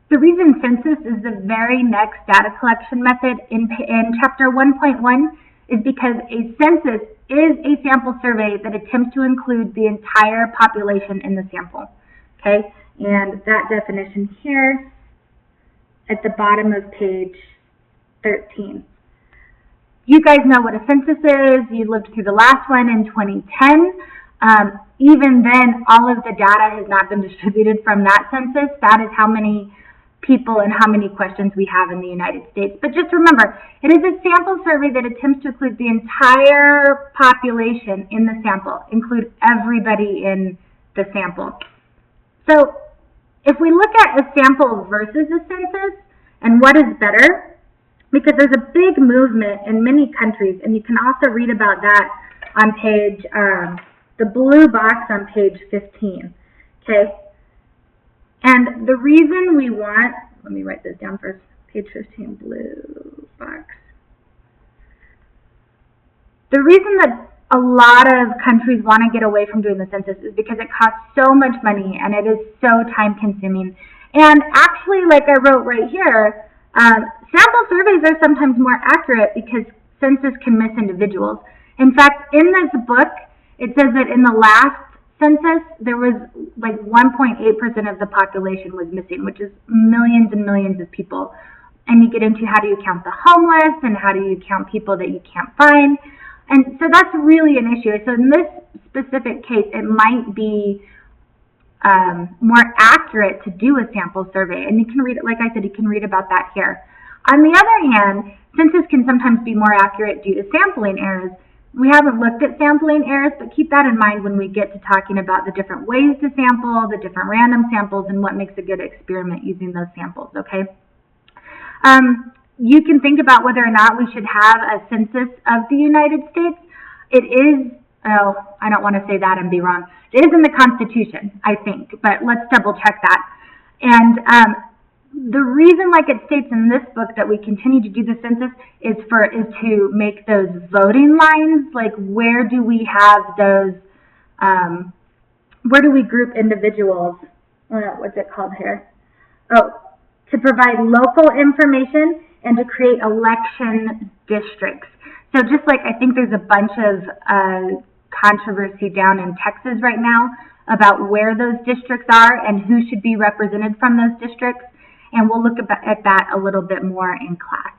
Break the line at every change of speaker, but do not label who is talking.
The reason census is the very next data collection method in chapter 1.1 is because a census is a sample survey that attempts to include the entire population in the sample. Okay, and that definition here at the bottom of page 13. You guys know what a census is. You lived through the last one in 2010. Even then, all of the data has not been distributed from that census. That is how many people and how many questions we have in the United States. But just remember, it is a sample survey that attempts to include the entire population in the sample, include everybody in the sample. So if we look at a sample versus a census and what is better, because there's a big movement in many countries, and you can also read about that on page, the blue box on page 15, okay? And the reason we want, let me write this down first, page 15, blue box. The reason that a lot of countries want to get away from doing the census is because it costs so much money and it is so time consuming. And actually, like I wrote right here, sample surveys are sometimes more accurate because census can miss individuals. In fact, in this book, it says that in the last census, there was like 1.8% of the population was missing, which is millions and millions of people. And you get into how do you count the homeless and how do you count people that you can't find. And so that's really an issue. So in this specific case, it might be more accurate to do a sample survey. And you can read it, like I said, you can read about that here. On the other hand, census can sometimes be more accurate due to sampling errors. We haven't looked at sampling errors, but keep that in mind when we get to talking about the different ways to sample, the different random samples, and what makes a good experiment using those samples, okay? You can think about whether or not we should have a census of the United States. It is, oh, I don't want to say that and be wrong. It is in the Constitution, I think, but let's double check that. And the reason, like it states in this book, that we continue to do the census is to make those voting lines, like where do we have those, where do we group individuals, what's it called here? Oh, to provide local information and to create election districts. So just like I think there's a bunch of controversy down in Texas right now about where those districts are and who should be represented from those districts. And we'll look at that a little bit more in class.